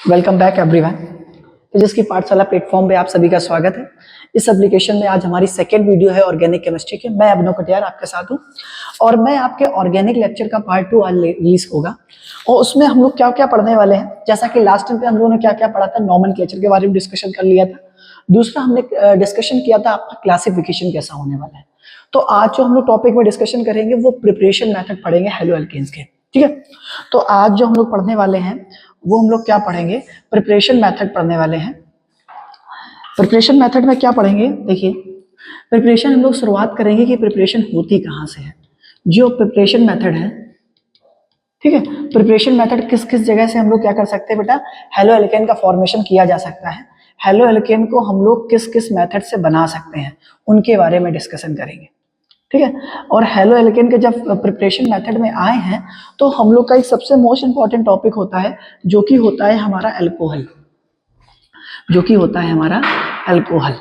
Welcome back everyone. जिसकी पाठशाला platform पे आप सभी का स्वागत है। इस एप्लीकेशन में आज हमारी सेकेंड वीडियो है ऑर्गेनिक केमिस्ट्री की। मैं अभिनव कटियार आपके साथ हूँ और मैं आपके ऑर्गेनिक लेक्चर का पार्ट 2 आज रिलीज होगा और उसमें हम लोग क्या क्या पढ़ने वाले हैं। जैसा कि लास्ट टाइम पे हम लोगों ने क्या क्या पढ़ा था, नॉमेनक्लेचर के बारे में डिस्कशन कर लिया था। दूसरा हमने डिस्कशन किया था आपका क्लासिफिकेशन कैसा होने वाला है। तो आज जो हम लोग टॉपिक में डिस्कशन करेंगे वो प्रिपरेशन मेथड पढ़ेंगे हेलो एल्केन्स के। ठीक है, तो आज जो हम लोग पढ़ने वाले हैं वो हम लोग क्या पढ़ेंगे, प्रिपरेशन मेथड पढ़ने वाले हैं। प्रिपरेशन मेथड में क्या पढ़ेंगे, देखिए प्रिपरेशन हम लोग शुरुआत करेंगे कि प्रिपरेशन होती कहाँ से है। जो प्रिपरेशन मेथड है, ठीक है, प्रिपरेशन मेथड किस किस जगह से हम लोग क्या कर सकते हैं बेटा, हेलो एल्केन का फॉर्मेशन किया जा सकता है। हेलो एल्केन को हम लोग किस किस मेथड से बना सकते हैं उनके बारे में डिस्कशन करेंगे। ठीक है, और हेलो एल्केन के जब प्रिपरेशन मेथड में आए हैं तो हम लोग का एक सबसे मोस्ट इंपॉर्टेंट टॉपिक होता है जो कि होता है हमारा अल्कोहल। जो कि होता है हमारा अल्कोहल।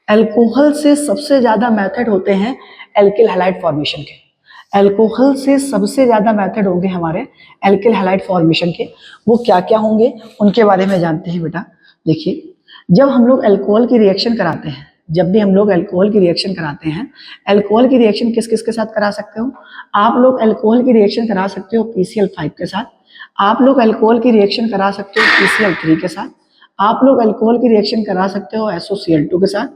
अल्कोहल से सबसे ज्यादा मेथड होते हैं एल्किल हैलाइड फॉर्मेशन के। अल्कोहल से सबसे ज्यादा मेथड होंगे हमारे एल्किल हैलाइड फॉर्मेशन के। वो क्या क्या होंगे उनके बारे में जानते हैं बेटा। देखिए, जब हम लोग अल्कोहल की रिएक्शन कराते हैं, जब भी हम लोग अल्कोहल की रिएक्शन कराते हैं, अल्कोहल की रिएक्शन किस किस के साथ करा सकते हो आप लोग? अल्कोहल की रिएक्शन करा सकते हो PCl5 के साथ, आप लोग अल्कोहल की रिएक्शन करा सकते हो PCl3 के साथ, आप लोग अल्कोहल की रिएक्शन करा सकते हो SOCl2 के साथ,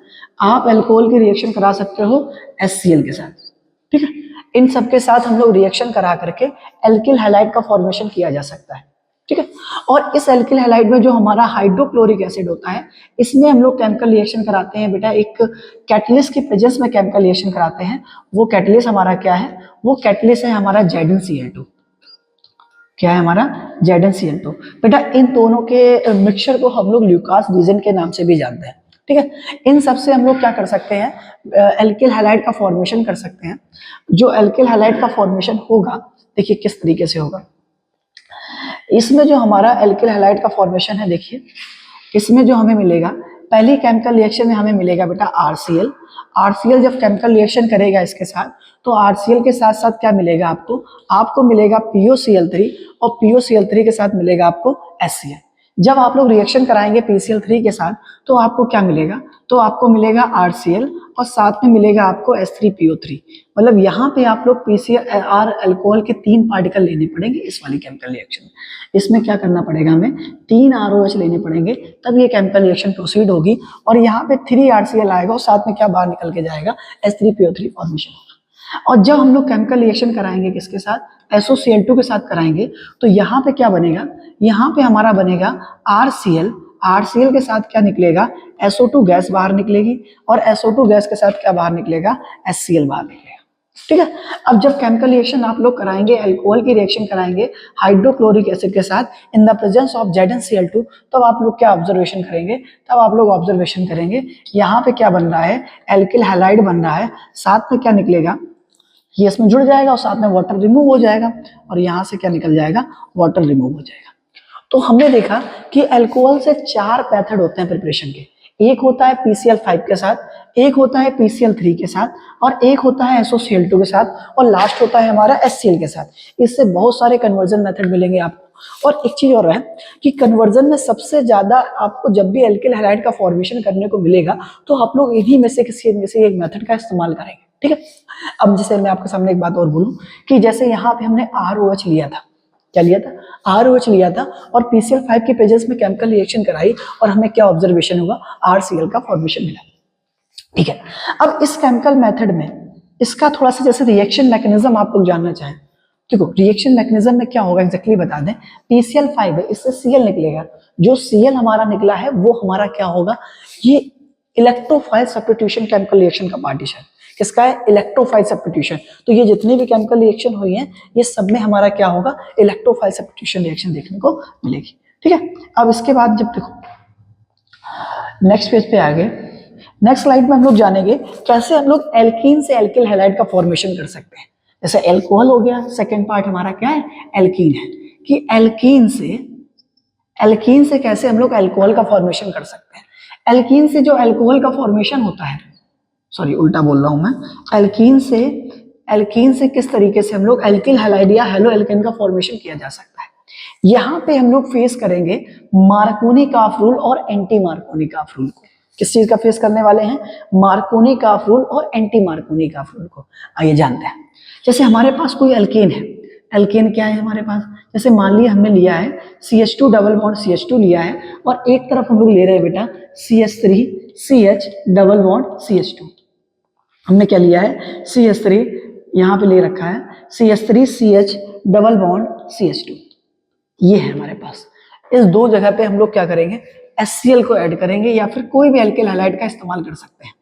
आप अल्कोहल की रिएक्शन करा सकते हो HCl के साथ। ठीक है, इन सब के साथ हम लोग रिएक्शन करा करके एल्किल हैलाइड का फॉर्मेशन किया जा सकता है। ठीक है, और इस एल्किल हैलाइड में जो हमारा हाइड्रोक्लोरिक एसिड होता है, इसमें हम लोग केमिकल रिएक्शन कराते हैं बेटा, एक कैटलिस्ट की प्रेजेंस में केमिकल रिएक्शन कराते हैं। वो कैटलिस्ट हमारा क्या है? वो कैटलिस्ट है हमारा ZnCl2। क्या है हमारा? ZnCl2। बेटा इन दोनों के मिक्सचर को हम लोग ल्यूकास रीजन के नाम से भी जानते हैं। ठीक है, इन सब से हम लोग क्या कर सकते हैं, एल्किल हैलाइड का फॉर्मेशन कर सकते हैं। जो एल्किल हैलाइड का फॉर्मेशन होगा, देखिए किस तरीके से होगा। इसमें जो हमारा एल्किल हैलाइड का फॉर्मेशन है, देखिए इसमें जो हमें मिलेगा, पहली केमिकल रिएक्शन में हमें मिलेगा बेटा RCl। RCl जब केमिकल रिएक्शन करेगा इसके साथ, तो RCl के साथ साथ क्या मिलेगा आपको? आपको मिलेगा POCl3 और POCl3 के साथ मिलेगा आपको HCl। जब आप लोग रिएक्शन कराएंगे PCl3 के साथ तो आपको क्या मिलेगा? तो आपको मिलेगा RCl और साथ में मिलेगा आपको H3PO3। मतलब यहाँ पे आप लोग PCR अल्कोहल के 3 पार्टिकल लेने पड़ेंगे इस वाली केमिकल रिएक्शन में। इसमें क्या करना पड़ेगा, हमें 3 ROH लेने पड़ेंगे, तब ये केमिकल रिएक्शन प्रोसीड होगी और यहाँ पे 3 RCl आएगा और साथ में क्या बाहर निकल के जाएगा? H3PO3 फॉर्मेशन होगा। और जब हम लोग केमिकल रिएक्शन कराएंगे किसके साथ? SOCl2 के साथ कराएंगे, तो यहाँ पे क्या बनेगा? यहाँ पे हमारा बनेगा RCl। RCl के साथ क्या निकलेगा? SO2 गैस बाहर निकलेगी और SO2 गैस के साथ क्या बाहर निकलेगा? HCl बाहर निकलेगा। ठीक है, अब जब केमिकल रिएक्शन आप लोग कराएंगे, अल्कोहल की रिएक्शन कराएंगे हाइड्रोक्लोरिक एसिड के साथ in the presence of ZnCl2, तब आप लोग क्या ऑब्जर्वेशन करेंगे? तब आप लोग ऑब्जर्वेशन करेंगे यहाँ पे क्या बन रहा है? एल्किल हैलाइड बन रहा है। साथ में क्या निकलेगा? ये इसमें जुड़ जाएगा और साथ में वाटर रिमूव हो जाएगा और यहाँ से क्या निकल जाएगा? वाटर रिमूव हो जाएगा। तो हमने देखा कि अल्कोहल से 4 मेथड होते हैं प्रिपरेशन के। एक होता है PCl5 के साथ, एक होता है PCl3 के साथ और एक होता है SOCl2 के साथ और लास्ट होता है हमारा HCl के साथ। इससे बहुत सारे कन्वर्जन मेथड मिलेंगे आपको। और एक चीज और है कि कन्वर्जन में सबसे ज्यादा आपको जब भी एल्किल हैलाइड का फॉर्मेशन करने को मिलेगा तो आप लोग इन्हीं में से किसी में से एक मेथड का इस्तेमाल करेंगे। ठीक है, अब जैसे मैं आपके सामने एक बात और बोलूं कि जैसे यहाँ पे हमने ROH लिया था, क्या लिया था? ROH लिया था और PCl5 के पेजेस में केमिकल रिएक्शन कराई और हमें क्या ऑब्जर्वेशन हुआ? RCl का फॉर्मेशन मिला। ठीक है, अब इस केमिकल मेथड में इसका थोड़ा सा जैसे रिएक्शन मैकेनिज्म आप लोग जानना चाहें, देखो रिएक्शन मैकेनिज्म में क्या होगा एग्जैक्टली बता दें। PCl5 है, इससे Cl निकलेगा। जो Cl हमारा निकला है वो हमारा क्या होगा? ये इलेक्ट्रोफाइल सब्स्टिट्यूशन केमिकल रिएक्शन का पार्टीशन। किसका है? Electrophile substitution. तो ये जितनी भी केमिकल रिएक्शन हुई है ये सब में हमारा क्या होगा? इलेक्ट्रोफाइल सब्स्टिट्यूशन रिएक्शन देखने को मिलेगी। ठीक है, अब इसके बाद जब देखो नेक्स्ट पेज पे आ गए, नेक्स्ट स्लाइड में हम लोग जानेंगे कैसे हम लोग एल्कीन से एल्किल हैलाइड का फॉर्मेशन कर सकते हैं। जैसे एल्कोहल हो गया, सेकेंड पार्ट हमारा क्या है? एल्कीन है कि एल्कीन से कैसे हम लोग अल्कोहल का फॉर्मेशन कर सकते हैं। एल्कीन से जो अल्कोहल का फॉर्मेशन होता है, सॉरी उल्टा बोल रहा हूं मैं, एल्कीन से किस तरीके से हम लोग एल्किल हैलाइड या हेलो एल्केन का फॉर्मेशन किया जा सकता है। यहाँ पे हम लोग फेस करेंगे मार्कोनी-काफ रूल और एंटी मार्कोनी-काफ रूल को। किस चीज का फेस करने वाले हैं? मार्कोनी-काफ रूल और एंटी मार्कोनी-काफ रूल को। आइए जानते हैं। जैसे हमारे पास कोई एल्केन है, एल्केन क्या है हमारे पास? जैसे मान लिया हमने लिया है CH2 डबल बॉन्ड CH2 लिया है और एक तरफ हम लोग ले रहे हैं बेटा CH3 CH double bond CH2। हमने क्या लिया है? CH3 यहाँ पे ले रखा है CH3 CH double bond CH2। ये है हमारे पास। इस दो जगह पे हम लोग क्या करेंगे? HCl को ऐड करेंगे या फिर कोई भी एल्किल हैलाइड का इस्तेमाल कर सकते हैं।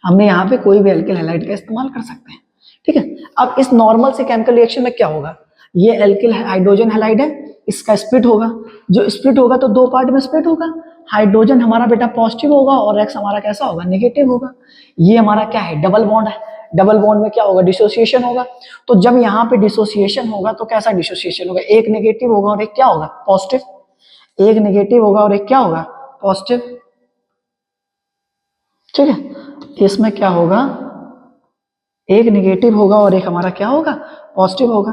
हमने यहाँ पे कोई भी एल्किल हैलाइड का इस्तेमाल कर सकते हैं, ठीक है। अब इस नॉर्मल से केमिकल रिएक्शन में क्या होगा? ये एल्किल हाइड्रोजन हैलाइड है, इसका स्प्लिट होगा। जो स्प्लिट होगा तो दो पार्ट में स्प्लिट होगा। हाइड्रोजन हमारा बेटा पॉजिटिव होगा और एक्स हमारा कैसा होगा? नेगेटिव होगा। ये हमारा क्या है? डबल बॉन्ड है। डबल बॉन्ड में क्या होगा? डिसोसिएशन होगा। तो जब यहाँ पे डिसोसिएशन होगा तो कैसा डिसोसिएशन होगा? एक नेगेटिव होगा और एक क्या होगा? पॉजिटिव। एक नेगेटिव होगा और एक क्या होगा? पॉजिटिव, ठीक है। इसमें क्या होगा? एक नेगेटिव होगा और एक हमारा क्या होगा? पॉजिटिव होगा।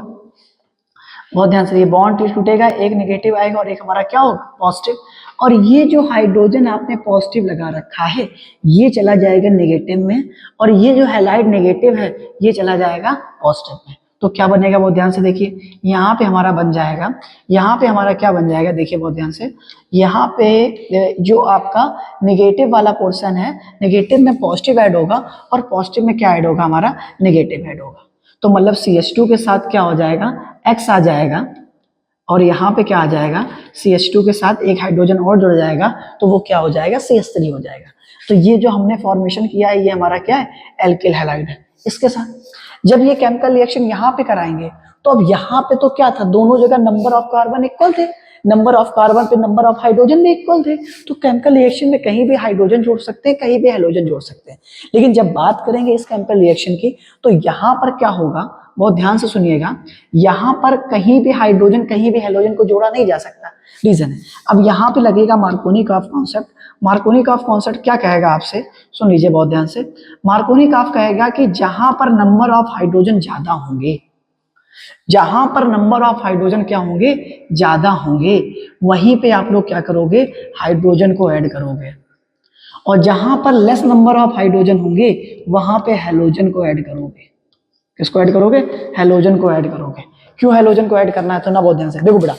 बहुत ध्यान से, ये बॉन्ड टूटेगा, एक नेगेटिव आएगा और एक हमारा क्या होगा? पॉजिटिव। और ये जो हाइड्रोजन आपने पॉजिटिव लगा रखा है ये चला जाएगा नेगेटिव में और ये जो हैलाइड नेगेटिव है ये चला जाएगा पॉजिटिव में। तो क्या बनेगा? बहुत ध्यान से देखिए, यहाँ पे हमारा बन जाएगा, यहाँ पे हमारा क्या बन जाएगा? देखिए बहुत ध्यान से, यहाँ पे जो आपका नेगेटिव वाला पोर्शन है, नेगेटिव में पॉजिटिव ऐड होगा और पॉजिटिव में क्या ऐड होगा? हमारा नेगेटिव ऐड होगा। तो मतलब CH2 के साथ क्या हो जाएगा? X आ जाएगा और यहाँ पे क्या आ जाएगा? CH2 के साथ एक हाइड्रोजन और जुड़ जाएगा तो वो क्या हो जाएगा? CH3 हो जाएगा। तो ये जो हमने फॉर्मेशन किया है ये हमारा क्या है? एल्किल हैलाइड है। इसके साथ जब ये केमिकल रिएक्शन यहाँ पे कराएंगे तो अब यहाँ पे तो क्या था? दोनों जगह नंबर ऑफ कार्बन इक्वल थे, नंबर ऑफ कार्बन पे नंबर ऑफ हाइड्रोजन भी इक्वल थे। तो केमिकल रिएक्शन में कहीं भी हाइड्रोजन जोड़ सकते हैं, कहीं भी हैलोजन जोड़ सकते हैं। लेकिन जब बात करेंगे इस केमिकल रिएक्शन की तो यहाँ पर क्या होगा? बहुत ध्यान से सुनिएगा, यहाँ पर कहीं भी हाइड्रोजन कहीं भी हैलोजन को जोड़ा नहीं जा सकता। रीजन है, अब यहाँ पे लगेगा मार्कोनी-काफ कॉन्सेप्ट। मार्कोनी-काफ कॉन्सेप्ट क्या कहेगा आपसे? सुन लीजिए बहुत ध्यान से। मार्कोनी-काफ कहेगा कि जहां पर नंबर ऑफ हाइड्रोजन ज्यादा होंगे, जहां पर नंबर ऑफ हाइड्रोजन क्या होंगे? ज्यादा होंगे, वहीं पे आप लोग क्या करोगे? हाइड्रोजन को ऐड करोगे। और जहां पर लेस नंबर ऑफ हाइड्रोजन होंगे वहां पे हैलोजन को ऐड करोगे। किसको ऐड करोगे? हैलोजन को ऐड करोगे। क्यों हैलोजन को ऐड करना है? तो ना बहुत ध्यान से देखो बेटा,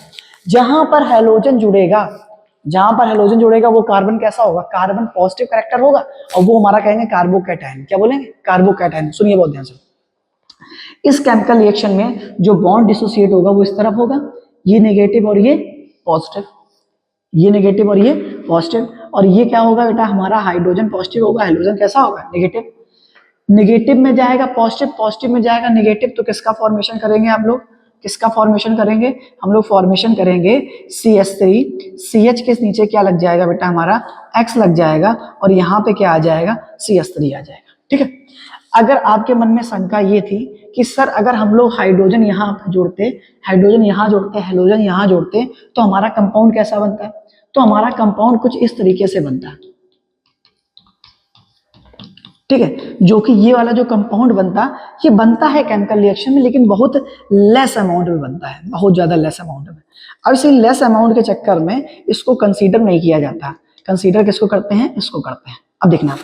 जहां पर हैलोजन जुड़ेगा, जहां पर हैलोजन जुड़ेगा वो कार्बन कैसा होगा? कार्बन पॉजिटिव कैरेक्टर होगा और वो हमारा कहेंगे कार्बोकैटायन। क्या बोलेंगे? कार्बोकैटायन। सुनिए बहुत ध्यान से, इस केमिकल रिएक्शन में जो बॉन्ड डिसोसिएट होगा वो इस तरफ होगा, ये नेगेटिव और ये पॉजिटिव, ये नेगेटिव और ये पॉजिटिव। और ये क्या होगा बेटा? हमारा हाइड्रोजन पॉजिटिव होगा, हाइड्रोजन कैसा होगा? नेगेटिव। नेगेटिव में जाएगा पॉजिटिव, पॉजिटिव में जाएगा नेगेटिव, तो किसका फॉर्मेशन करेंगे आप लोग? किसका फॉर्मेशन करेंगे? हम लोग फॉर्मेशन करेंगे CH3। CH के नीचे क्या लग जाएगा बेटा? हमारा X लग जाएगा और यहाँ पे क्या आ जाएगा? CH3 आ जाएगा, ठीक है। अगर आपके मन में शंका ये थी कि सर अगर हम लोग हाइड्रोजन यहाँ जोड़ते, हाइड्रोजन यहाँ जोड़ते, हैलोजन यहाँ जोड़ते तो हमारा कंपाउंड कैसा बनता है? तो हमारा कंपाउंड कुछ इस तरीके से बनता है, ठीक है। जो कि ये वाला जो कंपाउंड बनता, ये बनता है केमिकल रिएक्शन में लेकिन बहुत लेस अमाउंट में बनता है, बहुत ज्यादा लेस अमाउंट में। अब इसी लेस अमाउंट के चक्कर में इसको कंसीडर नहीं किया जाता। कंसीडर किसको करते हैं? इसको करते हैं। अब देखना,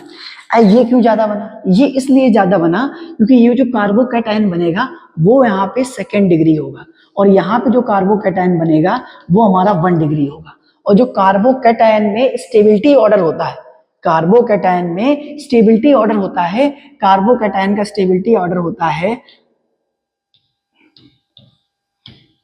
ये क्यों ज्यादा बना? ये इसलिए ज्यादा बना क्योंकि ये जो कार्बोकैटायन बनेगा वो यहाँ पे 2nd डिग्री होगा और यहाँ पे जो कार्बोकैटायन बनेगा वो हमारा 1 डिग्री होगा। और जो कार्बोकैटायन में स्टेबिलिटी ऑर्डर होता है, कार्बोकैटायन में स्टेबिलिटी ऑर्डर होता है, कार्बोकैटायन का स्टेबिलिटी ऑर्डर होता है,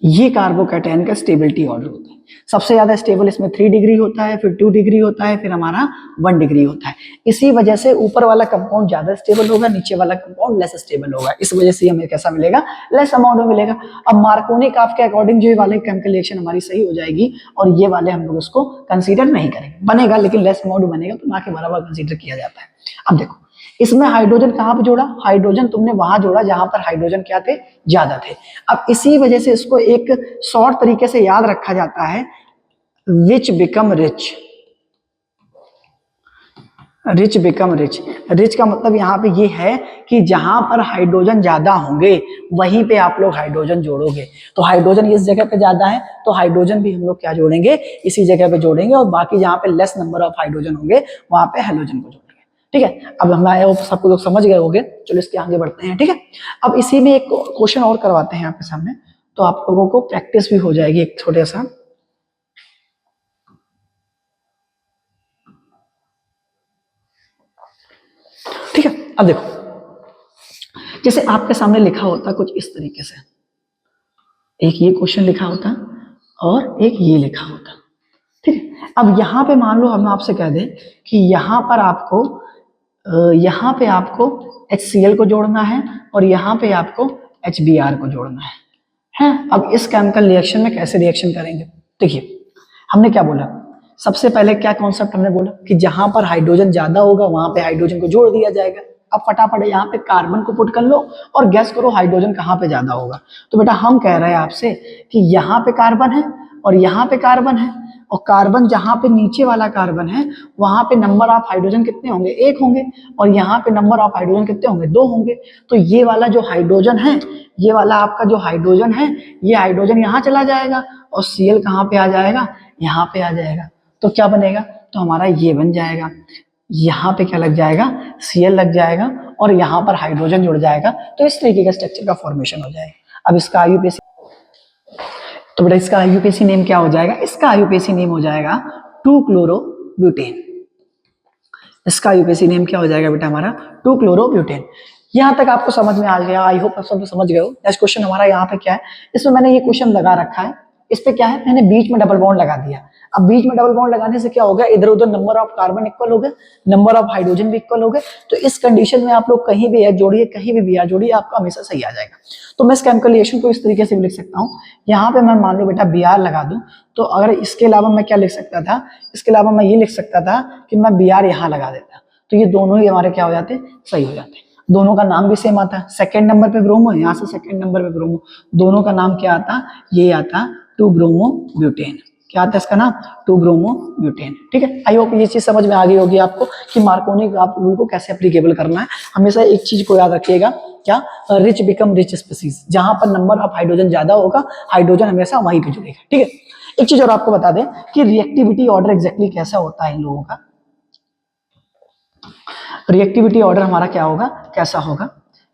ये कार्बोकैटायन का स्टेबिलिटी ऑर्डर होता है। सबसे ज्यादा स्टेबल इसमें 3 डिग्री होता है, फिर 2 डिग्री होता है, फिर हमारा 1 डिग्री होता है। इसी वजह से ऊपर वाला कंपाउंड ज्यादा स्टेबल होगा, नीचे वाला कंपाउंड लेस स्टेबल होगा। इस वजह से हमें कैसा मिलेगा? लेस अमाउंट में मिलेगा। अब मार्कोनी-काफ के अकॉर्डिंग जो ये वाले केमिकल रिएक्शन हमारी सही हो जाएगी और ये वाले हम लोग उसको कंसीडर नहीं करेंगे। बनेगा लेकिन लेस अमाउंट में बनेगा, तो ना के बराबर कंसीडर किया जाता है। अब देखो, इसमें हाइड्रोजन कहां पे जोड़ा? हाइड्रोजन तुमने वहां जोड़ा जहां पर हाइड्रोजन क्या थे? ज्यादा थे। अब इसी वजह से इसको एक शॉर्ट तरीके से याद रखा जाता है, विच become rich, rich become rich. Rich का मतलब यहाँ पे ये है कि जहां पर हाइड्रोजन ज्यादा होंगे वहीं पे आप लोग हाइड्रोजन जोड़ोगे। तो हाइड्रोजन इस जगह पे ज्यादा है तो हाइड्रोजन भी हम लोग क्या जोड़ेंगे, इसी जगह पे जोड़ेंगे, और बाकी जहां पे लेस नंबर ऑफ हाइड्रोजन होंगे वहां पे हेलोजन को जोड़ेंगे। ठीक है, अब हमारे सब लोग समझ गए होंगे। चलो इसके आगे बढ़ते हैं। ठीक है, अब इसी में एक क्वेश्चन और करवाते हैं आपके सामने, तो आप लोगों को प्रैक्टिस भी हो जाएगी एक छोटा सा। ठीक है, अब देखो, जैसे आपके सामने लिखा होता कुछ इस तरीके से, एक ये क्वेश्चन लिखा होता और एक ये लिखा होता। ठीक है, अब यहां पे मान लो हम आपसे कह दें कि यहां पे आपको HCl को जोड़ना है और यहां पे आपको HBr को जोड़ना है। अब इस केमिकल रिएक्शन में कैसे रिएक्शन करेंगे? देखिए, हमने क्या बोला, सबसे पहले क्या कॉन्सेप्ट हमने बोला कि जहां पर हाइड्रोजन ज्यादा होगा वहां पे हाइड्रोजन को जोड़ दिया जाएगा। अब फटाफट यहाँ पे कार्बन को पुट कर लो और गैस करो हाइड्रोजन कहाँ पे ज्यादा होगा। तो बेटा हम कह रहे हैं आपसे कि यहाँ पे कार्बन है और यहाँ पे कार्बन है, और कार्बन जहां पे नीचे वाला कार्बन है वहां पे नंबर ऑफ हाइड्रोजन कितने होंगे, 1 होंगे, और यहाँ पे नंबर ऑफ हाइड्रोजन कितने होंगे, 2 होंगे। तो ये वाला जो हाइड्रोजन है, ये वाला आपका जो हाइड्रोजन है, ये हाइड्रोजन यहाँ चला जाएगा और Cl कहाँ पे आ जाएगा, यहाँ पे आ जाएगा। तो क्या बनेगा, तो हमारा ये बन जाएगा, यहाँ पे क्या लग जाएगा, Cl लग जाएगा और यहाँ पर हाइड्रोजन जुड़ जाएगा। तो इस तरीके का स्ट्रक्चर का फॉर्मेशन हो जाएगा। अब इसका IUPAC, तो बेटा इसका IUPAC नेम क्या हो जाएगा, इसका IUPAC नेम हो जाएगा 2-क्लोरोब्यूटेन। इसका IUPAC नेम क्या हो जाएगा बेटा हमारा, 2-क्लोरोब्यूटेन। यहां तक आपको समझ में आ गया, आई होप आप सब समझ गए हो। नेक्स्ट क्वेश्चन हमारा यहाँ पे क्या है, इसमें मैंने ये क्वेश्चन लगा रखा है, इस पे क्या है, मैंने बीच में डबल बॉन्ड लगा दिया। अब बीच में डबल बॉन्ड लगाने से क्या होगा, इधर उधर नंबर ऑफ कार्बन इक्वल हो गए, नंबर ऑफ हाइड्रोजन भी इक्वल हो गए। तो इस कंडीशन में आप लोग कहीं भी H जोड़िए, कहीं भी Br जोड़िए, आपका हमेशा सही आ जाएगा। तो मैं इस केमिकल रिएक्शन को इस तरीके से भी लिख सकता हूँ, यहाँ पे मैं मान लो बेटा Br लगा दूं, तो अगर इसके अलावा मैं क्या लिख सकता था, इसके अलावा मैं ये लिख सकता था कि मैं Br यहाँ लगा देता, तो ये दोनों ही हमारे क्या हो जाते, सही हो जाते। दोनों का नाम भी सेम आता, सेकंड नंबर पे ब्रोमो, यहाँ से सेकंड नंबर पे ब्रोमो, दोनों का नाम क्या आता, ये आता 2-ब्रोमोब्यूटेन। क्या आता है इसका नाम, 2-ब्रोमोब्यूटेन। ठीक है, आई होप ये चीज समझ में आ गई होगी आपको कि मार्कोनी रूल को कैसे एप्लीकेबल करना है। हमेशा एक चीज को याद रखिएगा, क्या, रिच बिकम रिच स्पीसीज, जहां पर नंबर ऑफ हाइड्रोजन ज्यादा होगा हाइड्रोजन हमेशा वहीं पे जुड़ेगा। ठीक है, एक चीज और आपको बता दें कि रिएक्टिविटी ऑर्डर एग्जैक्टली कैसा होता है इन लोगों का। रिएक्टिविटी ऑर्डर हमारा क्या होगा, कैसा होगा,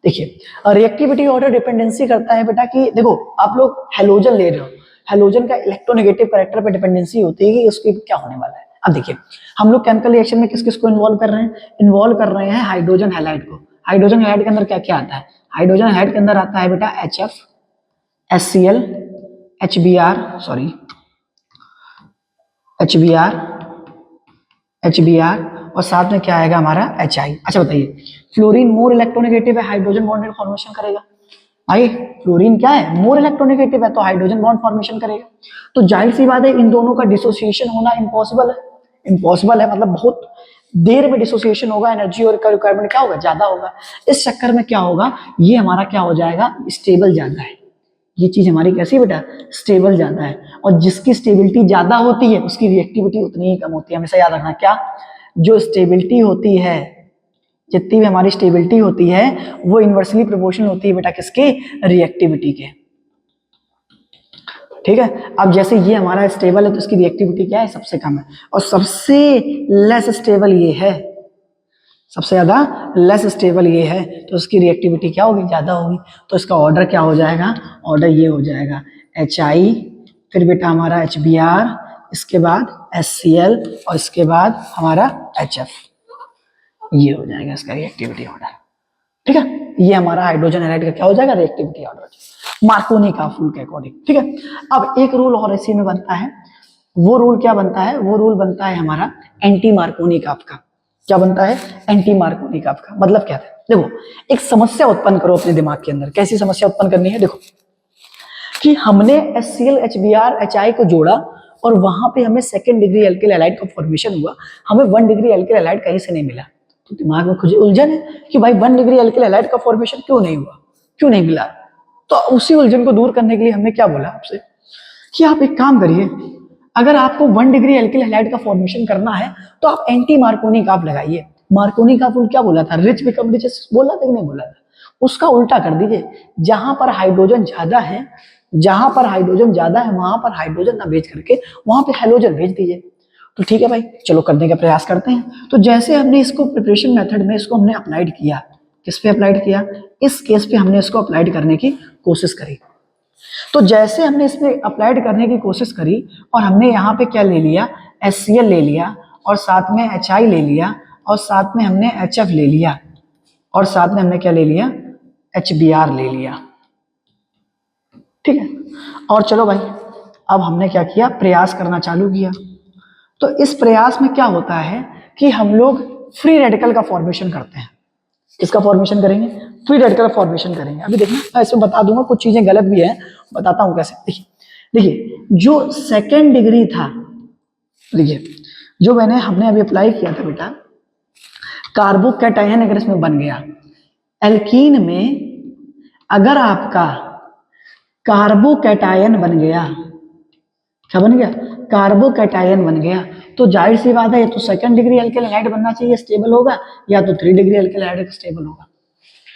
देखिए रिएक्टिविटी ऑर्डर डिपेंडेंसी करता है बेटा कि देखो आप लोग हेलोजन ले रहे हो, हेलोजन का इलेक्ट्रोनेगेटिव कैरेक्टर पे डिपेंडेंसी होती है कि उसके क्या होने वाला है। अब देखिए हम लोग केमिकल रिएक्शन में किस किस को इन्वॉल्व कर रहे हैं, इन्वॉल्व कर रहे हैं हाइड्रोजन हैलाइड को। हाइड्रोजन हैलाइड के अंदर क्या क्या आता है, हाइड्रोजन हैलाइड के अंदर आता है बेटा HF, HCl, HBr और साथ में क्या आएगा हमारा HI। अच्छा बताइए, फ्लोरीन मोर इलेक्ट्रोनेगेटिव है, हाइड्रोजन बॉन्ड फॉर्मेशन करेगा। भाई फ्लोरीन क्या है, मोर इलेक्ट्रोनेगेटिव है तो हाइड्रोजन बॉन्ड फॉर्मेशन करेगा। तो जाहिर सी बात है इन दोनों का डिसोसिएशन होना इम्पॉसिबल है, इम्पॉसिबल है मतलब बहुत देर में डिसोसिएशन होगा, एनर्जी और रिक्वायरमेंट क्या होगा, ज्यादा होगा। इस चक्कर में क्या होगा, ये हमारा क्या हो जाएगा, स्टेबल ज्यादा है। ये चीज हमारी कैसी बेटा, स्टेबल ज्यादा है, और जिसकी स्टेबिलिटी ज्यादा होती है उसकी रिएक्टिविटी उतनी ही कम होती है। हमेशा याद रखना, क्या, जो स्टेबिलिटी होती है, जितनी भी हमारी स्टेबिलिटी होती है वो इनवर्सली प्रोपोर्शनल होती है बेटा किसके, रिएक्टिविटी के। ठीक है, अब जैसे ये हमारा स्टेबल है तो इसकी रिएक्टिविटी क्या है, सबसे कम है, और सबसे लेस स्टेबल ये है, सबसे ज्यादा लेस स्टेबल ये है, तो उसकी रिएक्टिविटी क्या होगी, ज्यादा होगी। तो इसका ऑर्डर क्या हो जाएगा, ऑर्डर ये हो जाएगा HI, फिर बेटा हमारा HBr, इसके बाद HCl और इसके बाद हमारा HF, ये हो जाएगा इसका रिएक्टिविटी ऑर्डर। ठीक है, ये हमारा हाइड्रोजन हैलाइड का क्या हो जाएगा, रिएक्टिविटी ऑर्डर, मार्कोनी का फूल के अकॉर्डिंग। ठीक है, अब एक रूल और इसी में बनता है, वो रूल क्या बनता है, वो रूल बनता है हमारा एंटी मार्कोनिकॉफ का। क्या बनता है, एंटी मार्कोनिकॉफ का। मतलब क्या है, देखो एक समस्या उत्पन्न करो अपने दिमाग के अंदर। कैसी समस्या उत्पन्न करनी है, देखो कि हमने HCl, HBr, HI को जोड़ा और वहां पे हमें सेकंड डिग्री एल्किल हैलाइड का फॉर्मेशन हुआ, हमें 1 डिग्री एल्किल हैलाइड कहीं से नहीं मिला। तो दिमाग में कुछ उलझन है कि भाई 1 डिग्री एल्किल हैलाइड का फॉर्मेशन क्यों नहीं हुआ, क्यों नहीं मिला। तो उसी उलझन को दूर करने के लिए हमने क्या बोला आपसे कि आप एक काम करिए, अगर आपको 1 डिग्री एल्किल हैलाइड का फॉर्मेशन करना है तो आप एंटी मार्कोनिकॉफ लगाइए। मार्कोनी का रूल क्या बोला था, रिच बिकम रिचेस्ट बोला था कि नहीं बोला था, उसका उल्टा कर दीजिए, जहां पर हाइड्रोजन ज्यादा है, जहां पर हाइड्रोजन ज्यादा है वहां पर हाइड्रोजन ना भेज करके वहां पे हेलोजन भेज दीजिए। तो ठीक है भाई, चलो करने का प्रयास करते हैं। तो जैसे हमने इसको प्रिपरेशन मेथड में इसको हमने अप्लाइड किया, किस पे अप्लाइड किया, इस केस पे हमने इसको अप्लाइड करने की कोशिश करी। तो जैसे हमने इसमें अप्लाइड करने की कोशिश करी और हमने यहाँ पे क्या ले लिया, HCl ले लिया और साथ में HI ले लिया और साथ में हमने HF ले लिया और साथ में हमने क्या ले लिया, HBr ले लिया। ठीक है, और चलो भाई अब हमने क्या किया, प्रयास करना चालू किया। तो इस प्रयास में क्या होता है कि हम लोग फ्री रेडिकल का फॉर्मेशन करते हैं। किसका फॉर्मेशन करेंगे, फ्री रेडिकल फॉर्मेशन करेंगे। अभी देखना मैं इसमें बता दूंगा, कुछ चीजें गलत भी है, बताता हूं कैसे। देखिए देखिए जो सेकेंड डिग्री था, देखिए जो हमने अभी अप्लाई किया था बेटा, कार्बोकैटायन अगर इसमें बन गया, एल्कीन में अगर आपका कार्बोकैटायन बन गया, क्या बन गया, कार्बोकैटायन बन गया, तो जाहिर सी बात है ये तो सेकंड डिग्री एल्केल हैलाइड बनना चाहिए, स्टेबल होगा, या तो 3 डिग्री एल्केल हैलाइड स्टेबल होगा।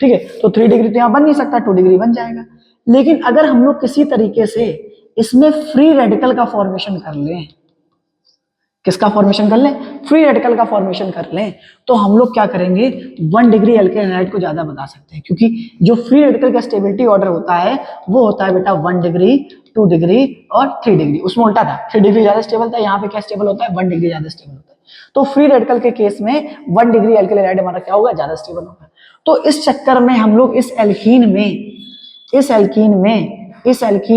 ठीक है, तो 3 डिग्री तो यहाँ बन नहीं सकता, 2 डिग्री बन जाएगा। लेकिन अगर हम लोग किसी तरीके से इसमें फ्री रेडिकल का फॉर्मेशन कर लें, किसका फॉर्मेशन कर लें, फ्री रेडिकल का फॉर्मेशन कर लें, तो हम लोग क्या करेंगे, 1 डिग्री एल्केल हैलाइड को ज्यादा बता सकते हैं, क्योंकि जो फ्री रेडिकल का स्टेबिलिटी ऑर्डर होता है वो होता है बेटा 1 डिग्री, 2 डिग्री और 3 डिग्री। उसमें उल्टा था, 3 डिग्री ज्यादा स्टेबल था, यहाँ पे क्या स्टेबल होता है, 1 डिग्री ज्यादा स्टेबल होता है। तो फ्री रेडिकल के केस में 1 डिग्री एल्केल हैलाइड हमारा क्या होगा, ज्यादा स्टेबल होगा। तो इस चक्कर में हम लोग इस एल्कीन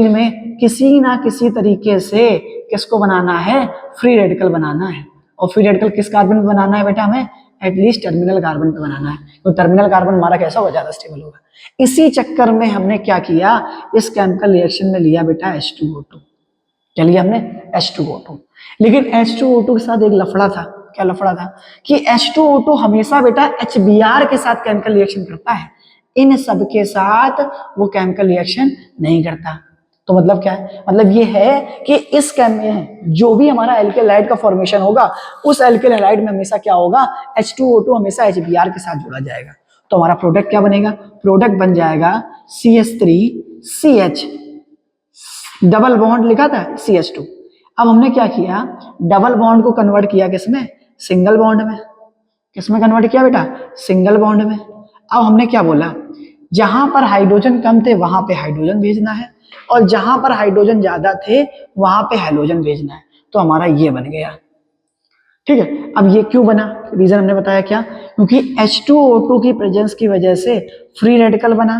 में किसी ना किसी तरीके से किसको बनाना है, फ्री रेडिकल बनाना है। और फ्री रेडिकल किस कार्बन पे बनाना है बेटा, हमें एटलीस्ट टर्मिनल कार्बन पे बनाना है, तो टर्मिनल कार्बन हमारा कैसा होगा, ज्यादा स्टेबल होगा। इसी चक्कर में हमने क्या किया, इस केमिकल रिएक्शन में लिया बेटा H2O2, क्या लिया हमने, H2O2। लेकिन H2O2 के साथ एक लफड़ा था, क्या लफड़ा था कि H2O2 हमेशा बेटा HBr के साथ केमिकल रिएक्शन करता है, इन सब के साथ वो केमिकल रिएक्शन नहीं करता। तो मतलब क्या है, मतलब ये है कि इस जो भी हमारा एल्केल हैलाइड का फॉर्मेशन होगा, उस एल्केल हैलाइड में हमेशा क्या होगा, H2O2 हमेशा HBr के साथ जोड़ा जाएगा। तो हमारा प्रोडक्ट क्या बनेगा, प्रोडक्ट बन जाएगा CH3CH, डबल बॉन्ड लिखा था CH2। अब हमने क्या किया, डबल बॉन्ड को कन्वर्ट किया किसमें, सिंगल बॉन्ड में। किसमें कन्वर्ट किया बेटा, सिंगल बॉन्ड में। अब हमने क्या बोला, जहां पर हाइड्रोजन कम थे वहां पे हाइड्रोजन भेजना है, और जहां पर हाइड्रोजन ज्यादा थे वहां पे हेलोजन भेजना है। तो हमारा ये बन गया। ठीक है, अब ये क्यों बना, रीजन हमने बताया क्या, क्योंकि H2O2 की प्रेजेंस की वजह से फ्री रेडिकल बना।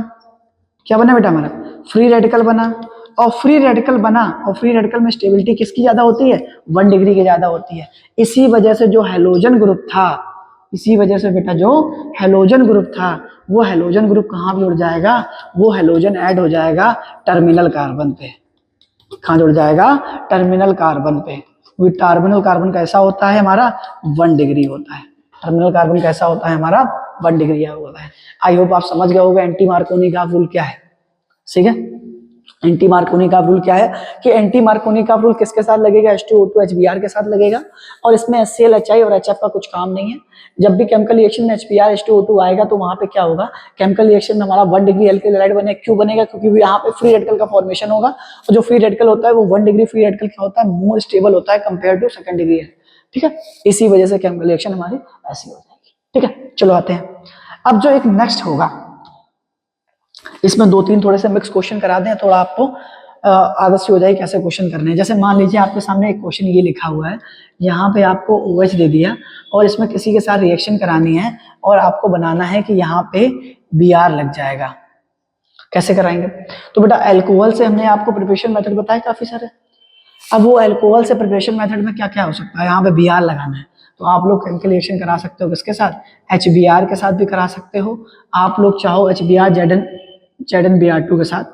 क्या बना बेटा हमारा, फ्री रेडिकल बना। और फ्री रेडिकल बना, और फ्री रेडिकल में स्टेबिलिटी किसकी ज्यादा होती है, 1 डिग्री की ज्यादा होती है। इसी वजह से जो हेलोजन ग्रुप था, इसी वजह से बेटा जो हेलोजन ग्रुप था, वो हेलोजन ग्रुप कहाँ जुड़ जाएगा, वो हेलोजन ऐड हो जाएगा टर्मिनल कार्बन पे। कहाँ जुड़ जाएगा, टर्मिनल कार्बन पे। टर्मिनल कार्बन कैसा होता है हमारा, 1 डिग्री होता है। टर्मिनल कार्बन कैसा होता है हमारा, 1 डिग्री होता है। आई होप आप समझ गए होंगे एंटी मार्कोनी का रूल क्या है। ठीक है, एंटी मार्कोनी का रूल क्या है कि एंटी मार्कोनी का रूल किसके साथ लगेगा, H2O2 HBr के साथ लगेगा, और इसमें HCl HI और HF का कुछ काम नहीं है। जब भी केमिकल रिएक्शन में HBr H2O2 आएगा तो वहां पे क्या होगा, केमिकल रिएक्शन में हमारा 1 डिग्री एल्केल हैलाइड बने, क्यों बनेगा, क्योंकि यहाँ पे फ्री रेडिकल का फॉर्मेशन होगा, और जो फ्री रेडिकल होता है वो 1 डिग्री फ्री रेडिकल क्या होता है, मोर स्टेबल होता है कंपेयर टू सेकंड डिग्री। ठीक है, इसी वजह से केमिकल रिएक्शन हमारी ऐसी हो जाएगी। ठीक है, चलो आते हैं अब जो एक नेक्स्ट होगा, इसमें 2-3 थोड़े से मिक्स क्वेश्चन करा दें, थोड़ा आपको आदत सी हो जाएगी कैसे क्वेश्चन करने हैं। जैसे मान लीजिए आपके सामने एक क्वेश्चन ये लिखा हुआ है, यहाँ पे आपको OH दे दिया और इसमें किसी के साथ रिएक्शन करानी है और आपको बनाना है कि यहाँ पे Br लग जाएगा, कैसे कराएंगे। तो बेटा अल्कोहल से हमने आपको प्रिपरेशन मेथड बताया काफी सारे। अब वो अल्कोहल से प्रिपरेशन मेथड में क्या क्या हो सकता है, यहाँ पे Br लगाना है, तो आप लोग केमिकल रिएक्शन करा सकते हो किसके साथ, HBr के साथ भी करा सकते हो। आप लोग चाहो HBr ZnBr2 के साथ,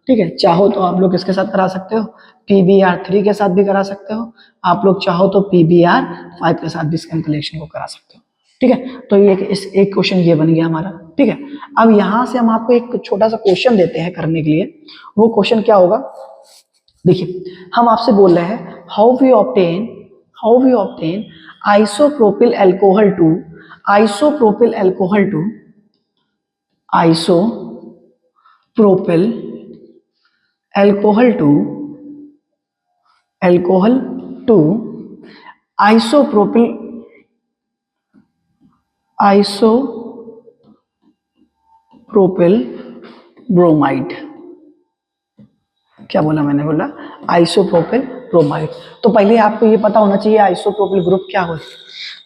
ठीक है, चाहो तो आप लोग किसके साथ करा सकते हो, PBr3 के साथ भी करा सकते हो। आप लोग चाहो तो PBr5 के साथ भी इस केमिकल रिएक्शन को करा सकते हो। ठीक है, तो ये एक क्वेश्चन ये बन गया हमारा। ठीक है, अब यहाँ से हम आपको एक छोटा सा क्वेश्चन देते हैं करने के लिए। वो क्वेश्चन क्या होगा, देखिए हम आपसे बोल रहे हैं how we obtain isopropyl alcohol to isopropyl alcohol to isopropyl alcohol to isopropyl bromide. क्या बोला मैंने? बोला आइसोप्रोपिल ब्रोमाइड। तो पहले आपको ये पता होना चाहिए आइसोप्रोपिल ग्रुप क्या हो।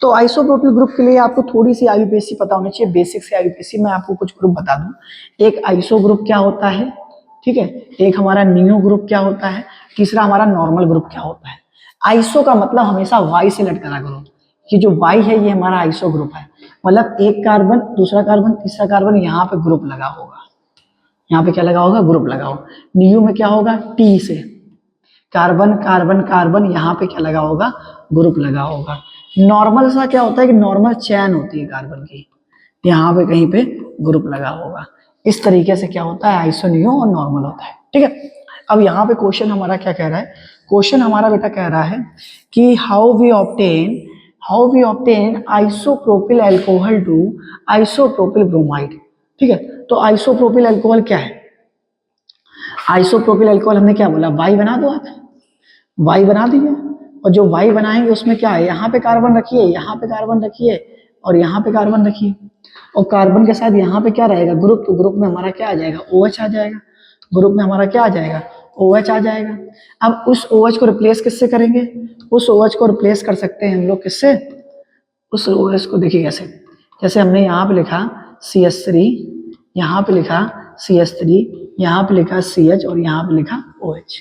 तो आइसोप्रोपिल ग्रुप के लिए आपको थोड़ी सी आईयूपीएसी पता होनी चाहिए, बेसिक से आईयूपीएसी। मैं आपको कुछ ग्रुप बता दूं। एक आइसो ग्रुप क्या होता है, ठीक है, एक हमारा नियो ग्रुप क्या होता है, तीसरा हमारा नॉर्मल ग्रुप क्या होता है। आइसो का मतलब हमेशा वाई से लटका करो। ये जो वाई है ये हमारा आइसो ग्रुप है, मतलब एक कार्बन, दूसरा कार्बन, तीसरा कार्बन, यहाँ पे ग्रुप लगा होगा। यहाँ पे क्या लगा होगा? ग्रुप लगा होगा। नियो में क्या होगा? टी से कार्बन कार्बन कार्बन, यहाँ पे क्या लगा होगा? ग्रुप लगा होगा। नॉर्मल सा क्या होता है कि नॉर्मल चैन होती है कार्बन की, यहाँ पे कहीं पे ग्रुप लगा होगा। इस तरीके से क्या होता है? आइसो, नियो और नॉर्मल होता है, ठीक है। अब यहाँ पे क्वेश्चन हमारा क्या कह रहा है? क्वेश्चन हमारा बेटा कह रहा है कि how we obtain isopropyl alcohol to isopropyl bromide, ठीक है। तो आइसोप्रोपिल अल्कोहल क्या है? आइसोप्रोपिल अल्कोहल हमने क्या बोला? वाई बना दो आप, वाई बना दीजिए। और जो वाई बनाएंगे उसमें क्या है? यहाँ पे कार्बन रखिए, यहाँ पे कार्बन रखिए और यहाँ पे कार्बन रखिए, और कार्बन के साथ यहाँ पे क्या रहेगा? ग्रुप। तो ग्रुप में हमारा क्या आ जाएगा? OH आ जाएगा। ग्रुप में हमारा क्या आ जाएगा? OH आ जाएगा। अब उस OH को रिप्लेस किससे करेंगे? उस OH को रिप्लेस कर सकते हैं हम लोग किससे? उस OH को देखिए कैसे, जैसे हमने यहाँ पे लिखा CH3, यहाँ पे लिखा CH3, यहाँ पे लिखा CH और यहाँ पे लिखा OH।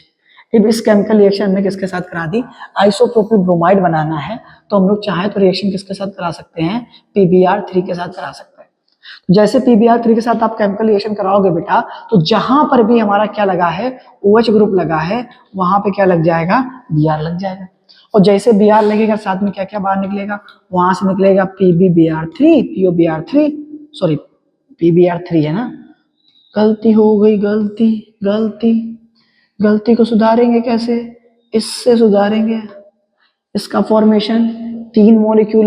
अब इस केमिकल रिएक्शन हमने किसके साथ करा दी? आइसोप्रोपिल ब्रोमाइड बनाना है तो हम लोग चाहे तो रिएक्शन किसके साथ करा सकते हैं? PbR3 के साथ करा सकते हैं। तो जैसे PbR3 के साथ आप केमिकल रिएक्शन कराओगे बेटा, तो जहां पर भी हमारा क्या लगा है? OH ग्रुप लगा है, वहां पे क्या लग जाएगा? Br लग जाएगा। और जैसे Br लगेगा साथ में क्या क्या बाहर निकलेगा? वहां से निकलेगा PbBr3, सॉरी PbR3 है ना, गलती हो गई, गलती को सुधारेंगे कैसे? इससे सुधारेंगे। इसका फॉर्मेशन 3 मॉलिक्यूल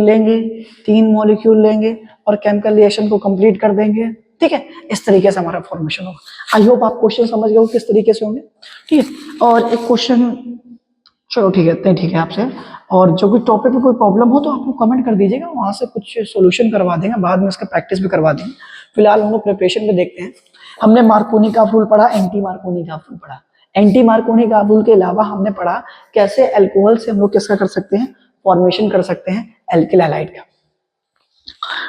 लेंगे और केमिकल रिएक्शन को कंप्लीट कर देंगे, ठीक है। इस तरीके से हमारा फॉर्मेशन होगा। आई होप आप क्वेश्चन समझ गए हो किस तरीके से होंगे, ठीक है। और एक क्वेश्चन, चलो ठीक है, इतने ठीक है आपसे। और जो भी टॉपिक में कोई प्रॉब्लम हो तो आप लोग कमेंट कर दीजिएगा, वहां से कुछ सोल्यूशन करवा देंगे, बाद में इसका प्रैक्टिस भी करवा देंगे। फिलहाल हम लोग प्रिपरेशन में देखते हैं। हमने मार्कोनी का रूल पढ़ा, एंटी मार्कोनी का रूल पढ़ा। एंटी मार्कोनी का रूल के अलावा हमने पढ़ा कैसे अल्कोहल से हम लोग किसका कर सकते हैं? फॉर्मेशन कर सकते हैं एल्किल हैलाइड का,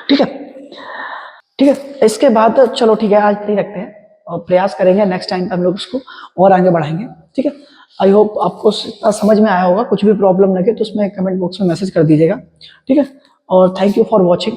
ठीक है, ठीक है। इसके बाद चलो ठीक है, आज नहीं रखते हैं और प्रयास करेंगे नेक्स्ट टाइम हम लोग उसको और आगे बढ़ाएंगे, ठीक है। आई होप आपको समझ में आया होगा। कुछ भी प्रॉब्लम लगे तो उसमें कमेंट बॉक्स में मैसेज कर दीजिएगा, ठीक है। और थैंक यू फॉर वॉचिंग।